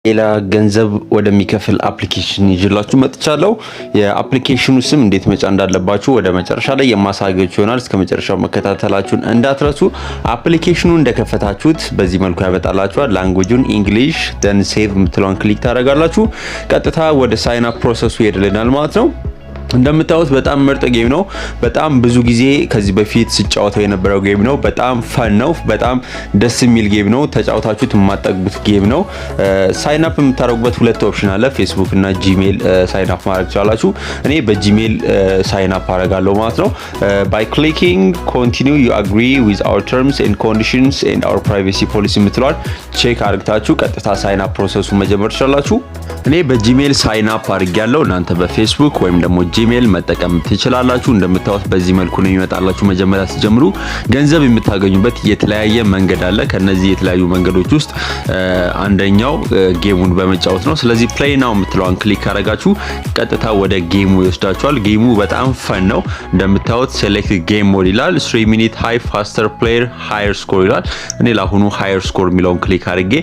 ሌላ ገንዘብ ወደሚከፍል አፕሊኬሽን ይዤላችሁ መጥቻለሁ። የአፕሊኬሽኑ ስም እንዴት መጫን እንዳለባችሁ ወደ መጨረሻ ላይ የማሳያችሁ ይሆናል። እስከ መጨረሻው መከታተላችሁን እንዳትረሱ። አፕሊኬሽኑ እንደከፈታችሁት በዚህ መልኩ ያመጣላችኋል። ላንጉጁን እንግሊሽ ደን ሴቭ የምትለውን ክሊክ ታደርጋላችሁ። ቀጥታ ወደ ሳይን አፕ ፕሮሰሱ ይሄድልናል ማለት ነው። እንደምታዩት በጣም ምርጥ ጌም ነው። በጣም ብዙ ጊዜ ከዚህ በፊት ስጫወተው የነበረው ጌም ነው። በጣም ፈን ነው። በጣም ደስ የሚል ጌም ነው። ተጫውታችሁት የማጠግቡት ጌም ነው። ሳይን አፕ የምታደርጉበት ሁለት ኦፕሽን አለ። ፌስቡክ እና ጂሜል ሳይን አፕ ማድረግ ትችላላችሁ። እኔ በጂሜል ሳይን አፕ አደርጋለሁ ማለት ነው። ባይ ክሊኪንግ ኮንቲኒው ዩ አግሪ ዊዝ አወር ተርምስ ኤንድ ኮንዲሽንስ ኤንድ አወር ፕራይቬሲ ፖሊሲ የምትለዋል ቼክ አድርጋችሁ ቀጥታ ሳይን አፕ ፕሮሰሱን መጀመር ትችላላችሁ። እኔ በጂሜል ሳይን አፕ አድርጌያለሁ። እናንተ በፌስቡክ ወይም ደግሞ ጂሜል መጠቀም ትችላላችሁ። እንደምታዩት በዚህ መልኩ ነው የሚመጣላችሁ። መጀመሪያ ሲጀምሩ ገንዘብ የምታገኙበት የተለያየ መንገድ አለ። ከነዚህ የተለያዩ መንገዶች ውስጥ አንደኛው ጌሙን በመጫወት ነው። ስለዚህ ፕሌይ ናው የምትለዋን ክሊክ ካደረጋችሁ ቀጥታ ወደ ጌሙ ይወስዳችኋል። ጌሙ በጣም ፈን ነው። እንደምታዩት ሴሌክት ጌም ሞድ ይላል። 3 ሚኒት ሃይ ፋስተር ፕሌየር ሃየር ስኮር ይላል። እኔ ለአሁኑ ሃየር ስኮር የሚለውን ክሊክ አድርጌ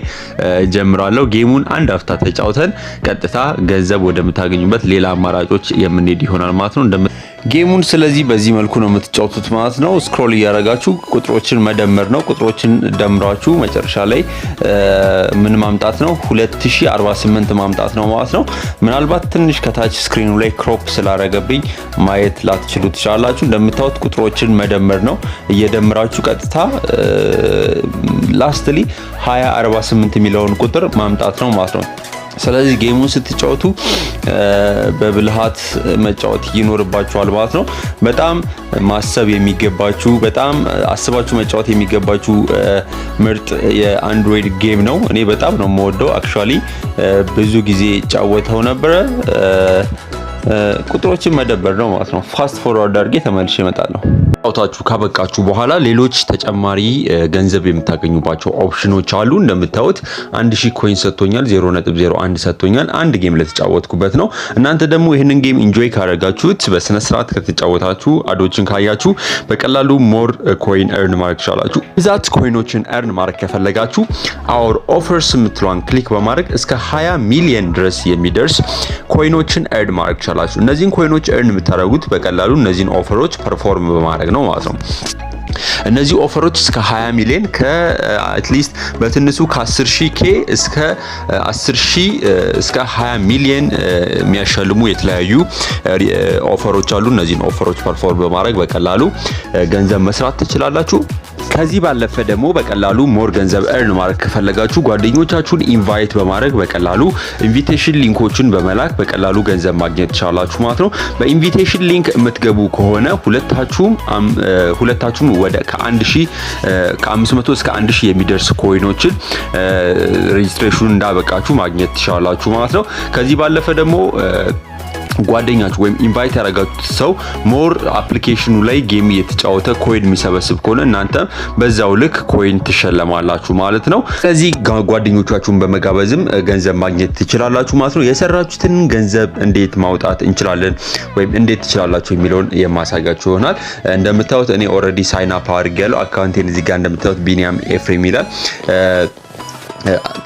ጀምራለሁ። ጌሙን አንድ አፍታ ተጫውተን ቀጥታ ገንዘብ ወደምታገኙበት ሌላ አማራጮች የምንሄድ ይሆናል ማለት ነው። ጌሙን ስለዚህ በዚህ መልኩ ነው የምትጫወቱት ማለት ነው። ስክሮል እያደረጋችሁ ቁጥሮችን መደመር ነው። ቁጥሮችን ደምራችሁ መጨረሻ ላይ ምን ማምጣት ነው? 2048 ማምጣት ነው ማለት ነው። ምናልባት ትንሽ ከታች ስክሪኑ ላይ ክሮፕ ስላደረገብኝ ማየት ላትችሉ ትችላላችሁ። እንደምታዩት ቁጥሮችን መደመር ነው። እየደምራችሁ ቀጥታ ላስትሊ 2048 የሚለውን ቁጥር ማምጣት ነው ማለት ነው። ስለዚህ ጌሙን ስትጫወቱ በብልሃት መጫወት ይኖርባችኋል ማለት ነው። በጣም ማሰብ የሚገባችሁ በጣም አስባችሁ መጫወት የሚገባችሁ ምርጥ የአንድሮይድ ጌም ነው። እኔ በጣም ነው የምወደው። አክቹአሊ ብዙ ጊዜ ጫወተው ነበረ። ቁጥሮችን መደበር ነው ማለት ነው። ፋስት ፎርዋርድ አድርጌ ተመልሼ እመጣለሁ። አውታችሁ ካበቃችሁ በኋላ ሌሎች ተጨማሪ ገንዘብ የምታገኙባቸው ኦፕሽኖች አሉ። እንደምታዩት 1000 ኮይን ሰጥቶኛል፣ 0.01 ሰጥቶኛል። አንድ ጌም ለተጫወትኩበት ነው። እናንተ ደግሞ ይህንን ጌም ኢንጆይ ካደረጋችሁት በስነ ስርዓት ከተጫወታችሁ አዶችን ካያችሁ በቀላሉ ሞር ኮይን እርን ማድረግ ትችላላችሁ። ብዛት ኮይኖችን እርን ማድረግ ከፈለጋችሁ አወር ኦፈርስ የምትለዋን ክሊክ በማድረግ እስከ 20 ሚሊዮን ድረስ የሚደርስ ኮይኖችን እርን ማድረግ ትችላላችሁ። እነዚህን ኮይኖች እርን የምታደርጉት በቀላሉ እነዚህን ኦፈሮች ፐርፎርም በማድረግ ነው ማለት ነው። እነዚህ ኦፈሮች እስከ 20 ሚሊዮን ከአትሊስት በትንሱ ከ10000 ኬ እስከ 10000 እስከ 20 ሚሊዮን የሚያሸልሙ የተለያዩ ኦፈሮች አሉ። እነዚህን ኦፈሮች ፐርፎርም በማድረግ በቀላሉ ገንዘብ መስራት ትችላላችሁ። ከዚህ ባለፈ ደግሞ በቀላሉ ሞር ገንዘብ እርን ማድረግ ከፈለጋችሁ ጓደኞቻችሁን ኢንቫይት በማድረግ በቀላሉ ኢንቪቴሽን ሊንኮችን በመላክ በቀላሉ ገንዘብ ማግኘት ትችላላችሁ ማለት ነው። በኢንቪቴሽን ሊንክ የምትገቡ ከሆነ ሁለታችሁም ወደ ከ500 እስከ 1000 የሚደርስ ኮይኖችን ሬጂስትሬሽኑን እንዳበቃችሁ ማግኘት ትችላላችሁ ማለት ነው። ከዚህ ባለፈ ደግሞ ጓደኛችሁ ወይም ኢንቫይት ያደረጋችሁት ሰው ሞር አፕሊኬሽኑ ላይ ጌም እየተጫወተ ኮይን የሚሰበስብ ከሆነ እናንተ በዛው ልክ ኮይን ትሸለማላችሁ ማለት ነው። ስለዚህ ጓደኞቻችሁን በመጋበዝም ገንዘብ ማግኘት ትችላላችሁ ማለት ነው። የሰራችሁትን ገንዘብ እንዴት ማውጣት እንችላለን ወይም እንዴት ትችላላችሁ የሚለውን የማሳያችሁ ይሆናል። እንደምታዩት እኔ ኦልሬዲ ሳይን አፕ አድርጌያለሁ። አካውንቴን እዚህ ጋር እንደምታዩት ቢኒያም ኤፍሬም ይላል።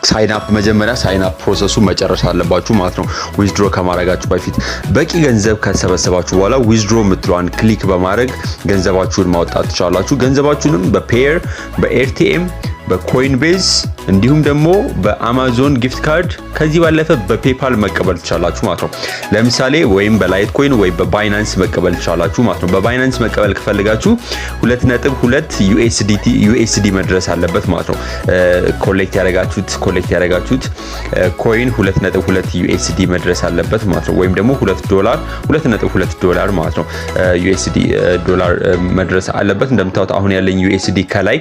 ሳይን አፕ መጀመሪያ ሳይን አፕ ፕሮሰሱ መጨረስ አለባችሁ ማለት ነው። ዊዝድሮ ከማድረጋችሁ በፊት በቂ ገንዘብ ከሰበሰባችሁ በኋላ ዊዝድሮ የምትለዋን ክሊክ በማድረግ ገንዘባችሁን ማውጣት ትችላላችሁ። ገንዘባችሁንም በፔየር፣ በኤርቲኤም፣ በኮይንቤዝ እንዲሁም ደግሞ በአማዞን ጊፍት ካርድ ከዚህ ባለፈ በፔፓል መቀበል ትችላላችሁ ማለት ነው። ለምሳሌ ወይም በላይት ኮይን ወይ በባይናንስ መቀበል ትችላላችሁ ማለት ነው። በባይናንስ መቀበል ከፈለጋችሁ 2.2 ዩኤስዲ መድረስ አለበት ማለት ነው። ኮሌክት ያደረጋችሁት ኮይን 2.2 ዩኤስዲ መድረስ አለበት ማለት ነው። ወይም ደግሞ $2.2 ማለት ነው ዩኤስዲ ዶላር መድረስ አለበት። እንደምታዩት አሁን ያለኝ ዩኤስዲ ከላይ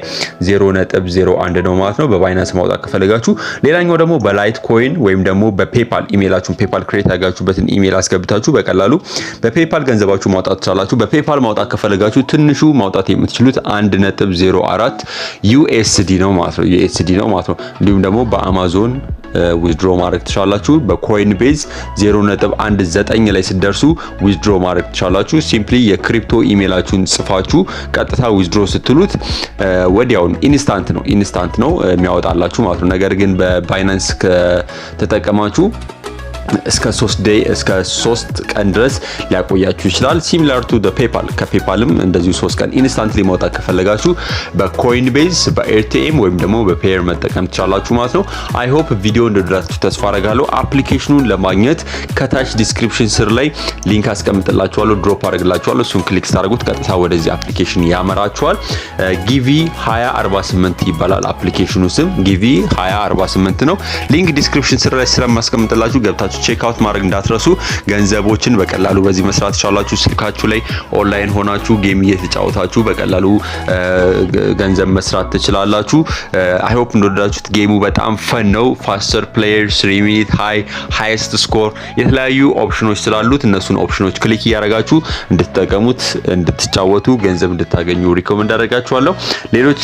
0.01 ነው ማለት ነው። በባይናንስ ማውጣት ከፈለጋችሁ ሌላኛው ደግሞ በላይት ኮይን ወይም ደግሞ በፔፓል ኢሜይላችሁን ፔፓል ክሬት ያጋችሁበትን ኢሜይል አስገብታችሁ በቀላሉ በፔፓል ገንዘባችሁ ማውጣት ትችላላችሁ። በፔፓል ማውጣት ከፈለጋችሁ ትንሹ ማውጣት የምትችሉት 1.04 ዩኤስዲ ነው ማለት ነው። እንዲሁም ደግሞ በአማዞን ዊዝድሮ ማድረግ ትችላላችሁ። በኮይን ቤዝ 0.19 ላይ ሲደርሱ ዊዝድሮ ማድረግ ትችላላችሁ። ሲምፕሊ የክሪፕቶ ኢሜይላችሁን ጽፋችሁ ቀጥታ ዊዝድሮ ስትሉት ወዲያውን ኢንስታንት ነው የሚያወጣላችሁ ማለት ነው። ነገር ግን በባይናንስ ከተጠቀማችሁ እስከ 3 ቀን ድረስ ሊያቆያችሁ ይችላል። ሲሚላር ቱ ፔፓል ከፔፓልም እንደዚሁ 3 ቀን ኢንስታንትሊ ማውጣት ከፈለጋችሁ በኮይን ቤዝ በኤርቲኤም ወይም ደግሞ በፔየር መጠቀም ትችላላችሁ ማለት ነው። አይ ሆፕ ቪዲዮ እንደወደዳችሁ ተስፋ አደርጋለሁ። አፕሊኬሽኑን ለማግኘት ከታች ዲስክሪፕሽን ስር ላይ ሊንክ አስቀምጥላችኋለሁ፣ ድሮፕ አድርግላችኋለሁ። እሱን ክሊክ ስታደርጉት ቀጥታ ወደዚህ አፕሊኬሽን ያመራችኋል። ጊቪ 2048 ይባላል አፕሊኬሽኑ ስም ጊቪ 2048 ነው። ሊንክ ዲስክሪፕሽን ስር ላይ ስለማስቀምጥላችሁ ገብታችሁ ቼክ አውት ማድረግ እንዳትረሱ። ገንዘቦችን በቀላሉ በዚህ መስራት ትችላላችሁ። ስልካችሁ ላይ ኦንላይን ሆናችሁ ጌም እየተጫወታችሁ በቀላሉ ገንዘብ መስራት ትችላላችሁ። አይ ሆፕ እንደወደዳችሁት። ጌሙ በጣም ፈን ነው። ፋስተር ፕሌየር፣ 3 ሚኒት ሃይስት ስኮር የተለያዩ ኦፕሽኖች ስላሉት እነሱን ኦፕሽኖች ክሊክ እያደረጋችሁ እንድትጠቀሙት እንድትጫወቱ ገንዘብ እንድታገኙ ሪኮመንድ አደርጋችኋለሁ። ሌሎች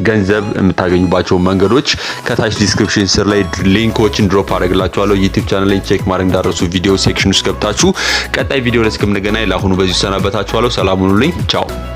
ገንዘብ የምታገኙባቸው መንገዶች ከታች ዲስክሪፕሽን ስር ላይ ሊንኮችን ድሮፕ አደርግላችኋለሁ። ዩቲዩብ ቻናል ላይ ቼክ ማድረግ እንዳትረሱ። ቪዲዮ ሴክሽን ውስጥ ገብታችሁ ቀጣይ ቪዲዮ ላይ እስከምንገናኝ ለአሁኑ በዚሁ ሰናበታችኋለሁ። ሰላም ሁኑልኝ። ቻው